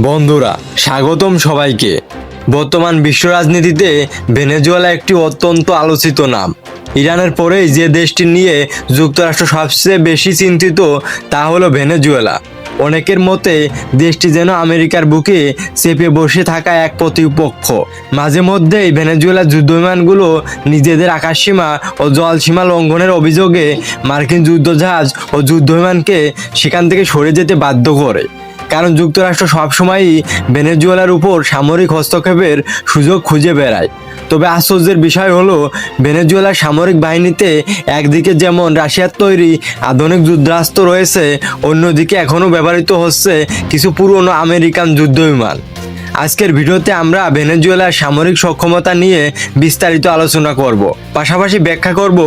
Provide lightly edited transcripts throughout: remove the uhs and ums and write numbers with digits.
বন্ধুরা, স্বাগতম সবাইকে। বর্তমান বিশ্ব রাজনীতিতে ভেনেজুয়েলা একটি অত্যন্ত আলোচিত নাম। ইরানের পরেই যে দেশটি নিয়ে যুক্তরাষ্ট্র সবচেয়ে বেশি চিন্তিত তা হলো ভেনেজুয়েলা। অনেকের মতে দেশটি যেন আমেরিকার বুকে চেপে বসে থাকা এক প্রতিপক্ষ। মাঝে মধ্যেই ভেনেজুয়েলার যুদ্ধবিমানগুলো নিজেদের আকাশসীমা ও জলসীমা লঙ্ঘনের অভিযোগে মার্কিন যুদ্ধজাহাজ ও যুদ্ধবিমানকে সেখান থেকে সরে যেতে বাধ্য করে। কারণ যুক্তরাষ্ট্র সবসময়ই ভেনেজুয়েলার উপর সামরিক হস্তক্ষেপের সুযোগ খুঁজে বেড়ায়। তবে আশ্চর্যের বিষয় হলো, ভেনেজুয়েলার সামরিক বাহিনীতে একদিকে যেমন রাশিয়ার তৈরি আধুনিক যুদ্ধাস্ত্র রয়েছে, অন্যদিকে এখনও ব্যবহৃত হচ্ছে কিছু পুরনো আমেরিকান যুদ্ধবিমান। আজকের ভিডিওতে আমরা ভেনেজুয়েলার সামরিক সক্ষমতা নিয়ে বিস্তারিত আলোচনা করব। পাশাপাশি ব্যাখ্যা করব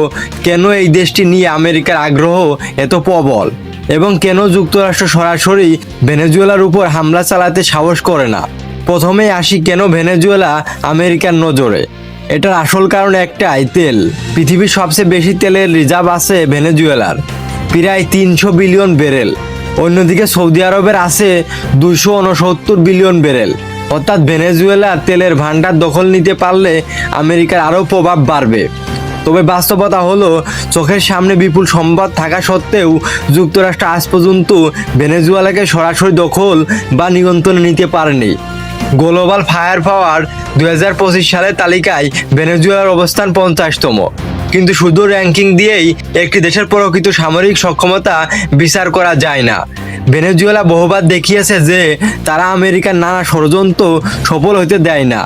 কেন এই দেশটি নিয়ে আমেরিকার আগ্রহ এত প্রবল এবং কেন যুক্তরাষ্ট্র সরাসরি ভেনেজুয়েলার উপর হামলা চালাতে সাহস করে না। প্রথমেই আসি কেন ভেনেজুয়েলা আমেরিকার নজরে। এটার আসল কারণ একটাই, তেল। পৃথিবীর সবচেয়ে বেশি তেলের রিজার্ভ আছে ভেনেজুয়েলার, প্রায় 300 বিলিয়ন ব্যারেল। অন্যদিকে সৌদি আরবের আছে 269 বিলিয়ন ব্যারেল। অর্থাৎ ভেনেজুয়েলা তেলের ভান্ডার দখল নিতে পারলে আমেরিকার আরও প্রভাব বাড়বে। তবে বাস্তবতা হলো, চোখের সামনে বিপুল সম্পদ থাকা সত্ত্বেও যুক্তরাষ্ট্র আজ পর্যন্ত ভেনেজুয়েলাকে সরাসরি দখল বা নিয়ন্ত্রণে নিতে পারেনি। গ্লোবাল ফায়ার পাওয়ার 2025 সালের তালিকায় ভেনেজুয়েলার অবস্থান 50তম। কিন্তু শুধু র্যাঙ্কিং দিয়েই একটি দেশের প্রকৃত সামরিক সক্ষমতা বিচার করা যায় না। ভেনেজুয়েলা বহুবার দেখিয়েছে যে তারা আমেরিকার নানা ষড়যন্ত্র সফল হতে দেয় না।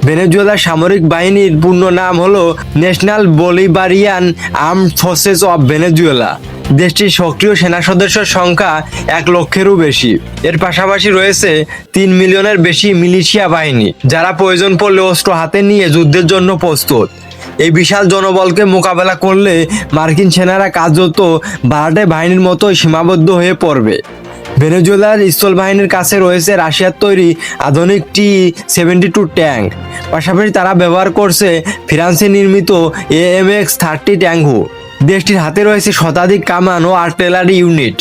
ভেনেজুয়েলার সামরিক বাহিনীর পূর্ণ নাম হলো national Bolivarian armed forces of Venezuela. দেশটির সক্রিয় সেনা সদস্যের সংখ্যা 1 লক্ষেরও বেশি। এর পাশাপাশি রয়েছে 3 মিলিয়নের বেশি মিলিশিয়া বাহিনী, যারা প্রয়োজন পড়লে অস্ত্র হাতে নিয়ে যুদ্ধের জন্য প্রস্তুত। এই বিশাল জনবলকে মোকাবেলা করলে মার্কিন সেনারা কার্যত ভাড়াটে বাহিনীর মতোই সীমাবদ্ধ হয়ে পড়বে। ভেনেজুয়েলার স্থলবাহিনীর কাছে রয়েছে রাশিয়ার তৈরি আধুনিক T-72 ট্যাঙ্ক। পাশাপাশি তারা ব্যবহার করছে ফ্রান্সে নির্মিত AMX-30 ট্যাঙ্কও। দেশটির হাতে রয়েছে শতাধিক কামান ও আর্টিলারি ইউনিট।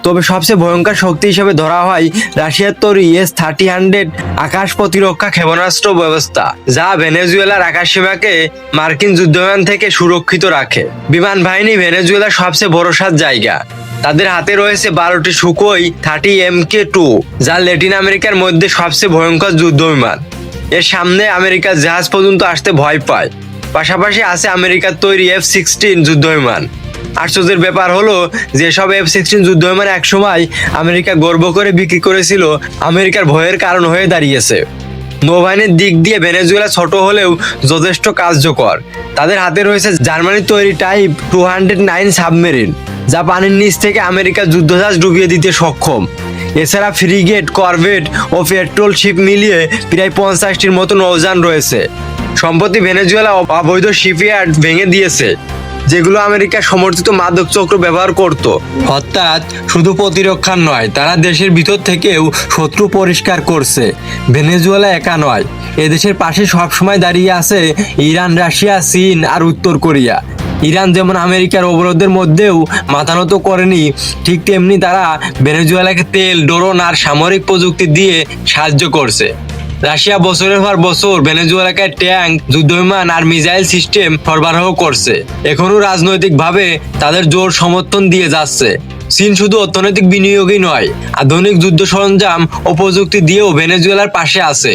তবে সবচেয়ে ভয়ঙ্কর শক্তি হিসেবে ধরা হয় রাশিয়ার তৈরি S-300 আকাশ প্রতিরক্ষা ক্ষেপণাস্ত্র ব্যবস্থা, যা ভেনেজুয়েলার আকাশসীমাকে মার্কিন যুদ্ধবিমান থেকে সুরক্ষিত রাখে। বিমান বাহিনী ভেনেজুয়েলার সবচেয়ে ভরসার জায়গা। তাদের হাতে রয়েছে 12টি সুখোই 30 MK2, যা ল্যাটিন আমেরিকার মধ্যে সবচেয়ে ভয়ঙ্কর যুদ্ধবিমান। এর সামনে আমেরিকার জাহাজ পর্যন্ত আসতে ভয় পায়। পাশাপাশি আছে আমেরিকার তৈরি F-16 যুদ্ধবিমান। আশ্চর্যের ব্যাপার হলো, যেসব F-16 যুদ্ধবিমান একসময় আমেরিকা গর্ব করে বিক্রি করেছিল, আমেরিকার ভয়ের কারণ হয়ে দাঁড়িয়েছে। নৌবাহিনীর দিক দিয়ে ভেনেজুয়েলা ছোট হলেও যথেষ্ট কার্যকর। তাদের হাতে রয়েছে জার্মানির তৈরি টাইপ 209 সাবমেরিন, যা পানির নিচ থেকে আমেরিকার যুদ্ধজাহাজ ডুবিয়ে দিতে সক্ষম। এছাড়া ফ্রিগেট, করভেট ও পেট্রোল শিপ মিলিয়ে প্রায় 50টির মতো নৌযান রয়েছে। সম্প্রতি ভেনেজুয়েলা অবৈধ শিপইয়ার্ড ভেঙে দিয়েছে, যেগুলো আমেরিকা সমর্থিত মাদক চক্র ব্যবহার করত। অর্থাৎ শুধু প্রতিরক্ষা নয়, তারা দেশের ভিতর থেকেও শত্রু পরিষ্কার করছে। ভেনেজুয়েলা একা নয়, এদেশের পাশে সবসময় দাঁড়িয়ে আছে ইরান, রাশিয়া, চীন আর উত্তর কোরিয়া। ইরান যেমন আমেরিকার অবরোধের মধ্যেও মাথা নত করেনি, ঠিক তেমনি তারা ভেনেজুয়েলাকে তেল, ড্রোন আর সামরিক প্রযুক্তি দিয়ে সাহায্য করছে। রাশিয়া বছরের পর বছর ভেনেজুয়েলাকে ট্যাঙ্ক, যুদ্ধবিমান আর মিসাইল সিস্টেম সরবরাহ করছে। এখনও রাজনৈতিকভাবে তাদের জোর সমর্থন দিয়ে যাচ্ছে। চীন শুধু অর্থনৈতিক বিনিয়োগই নয়, আধুনিক যুদ্ধ সরঞ্জাম ও প্রযুক্তি দিয়েও ভেনেজুয়েলার পাশে আছে।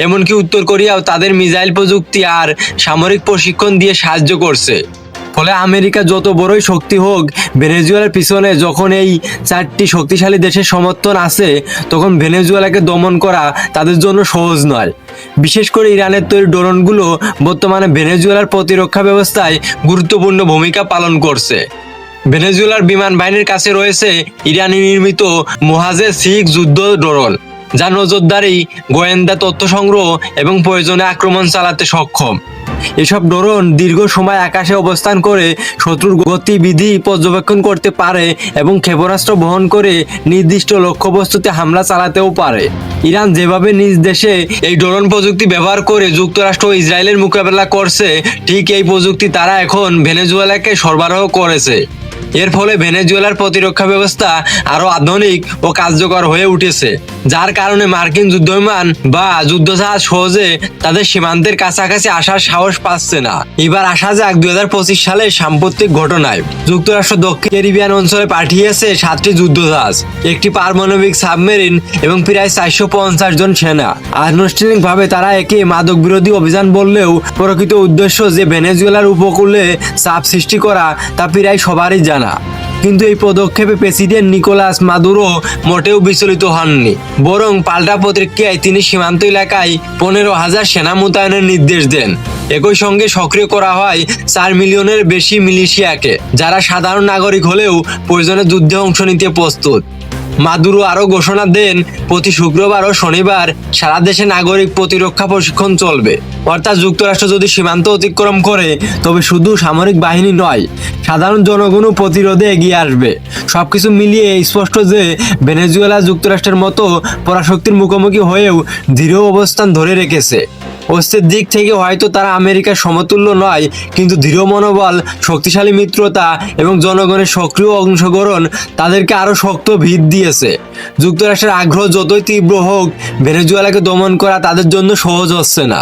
এমনকি উত্তর কোরিয়াও তাদের মিসাইল প্রযুক্তি আর সামরিক প্রশিক্ষণ দিয়ে সাহায্য করছে। ফলে আমেরিকা যত বড়ই শক্তি হোক, ভেনেজুয়েলার পিছনে যখন এই 4টি শক্তিশালী দেশের সমর্থন আছে, তখন ভেনেজুয়েলাকে দমন করা তাদের জন্য সহজ নয়। বিশেষ করে ইরানের তৈরি ড্রোনগুলো বর্তমানে ভেনেজুয়েলার প্রতিরক্ষা ব্যবস্থায় গুরুত্বপূর্ণ ভূমিকা পালন করছে। ভেনেজুয়েলার বিমান বাহিনীর কাছে রয়েছে ইরানি নির্মিত মোহাজে-6 যুদ্ধ ড্রোন, যা নজরদারি, গোয়েন্দা তথ্য সংগ্রহ এবং প্রয়োজনে আক্রমণ চালাতে সক্ষম। এসব ড্রোন দীর্ঘ সময় আকাশে অবস্থান করে শত্রুর গতিবিধি পর্যবেক্ষণ করতে পারে এবং ক্ষেপণাস্ত্র বহন করে নির্দিষ্ট লক্ষ্যবস্তুতে হামলা চালাতেও পারে। ইরান যেভাবে নিজ দেশে এই ড্রোন প্রযুক্তি ব্যবহার করে যুক্তরাষ্ট্র ও ইসরায়েলের মোকাবেলা করছে, ঠিক এই প্রযুক্তি তারা এখন ভেনেজুয়েলাকে সরবরাহ করেছে। এর ফলে ভেনেজুয়েলার প্রতিরক্ষা ব্যবস্থা আরো আধুনিক ও কার্যকর হয়ে উঠেছে, যার কারণে মার্কিন যুদ্ধবিমান বা যুদ্ধজাহাজ সহজে তাদের সীমান্তের কাছাকাছি আসার সাহস পাচ্ছে না। এবার আসা যাক 2025 সালের সাম্প্রতিক ঘটনায়। যুক্তরাষ্ট্র দক্ষিণ ক্যারিবিয়ান অঞ্চলে পাঠিয়েছে 7টি যুদ্ধজাহাজ, একটি পারমাণবিক সাবমেরিন এবং প্রায় 450 জন সেনা। আনুষ্ঠানিকভাবে তারা একে মাদক বিরোধী অভিযান বললেও প্রকৃত উদ্দেশ্য যে ভেনেজুয়েলার উপকূলে চাপ সৃষ্টি করা তা প্রায় সবারই জানা। কিন্তু এই পদক্ষেপে প্রেসিডেন্ট নিকোলাস মাদুরো মোটেও বিচলিত হননি, বরং পাল্টা প্রতিক্রিয়ায় তিনি সীমান্ত এলাকায় 15,000 সেনা মোতায়েনের নির্দেশ দেন। একই সঙ্গে সক্রিয় করা হয় 4 মিলিয়নের বেশি মিলিশিয়াকে, যারা সাধারণ নাগরিক হলেও প্রয়োজনে যুদ্ধে অংশ নিতে প্রস্তুত। মাদুরো আরও ঘোষণা দেন, প্রতি শুক্রবার ও শনিবার সারা দেশে নাগরিক প্রতিরক্ষা প্রশিক্ষণ চলবে। অর্থাৎ যুক্তরাষ্ট্র যদি সীমান্ত অতিক্রম করে তবে শুধু সামরিক বাহিনী নয়, সাধারণ জনগণও প্রতিরোধে এগিয়ে আসবে। সবকিছু মিলিয়ে স্পষ্ট যে ভেনেজুয়েলা যুক্তরাষ্ট্রের মতো পরাশক্তির মুখোমুখি হয়েও দৃঢ় অবস্থান ধরে রেখেছে। অস্ত্রের দিক থেকে হয়তো তারা আমেরিকার সমতুল্য নয়, কিন্তু দৃঢ় মনোবল, শক্তিশালী মিত্রতা এবং জনগণের সক্রিয় অংশগ্রহণ তাদেরকে আরও শক্ত ভিত দিয়েছে। যুক্তরাষ্ট্রের আগ্রহ যতই তীব্র হোক, ভেনেজুয়েলাকে দমন করা তাদের জন্য সহজ হচ্ছে না।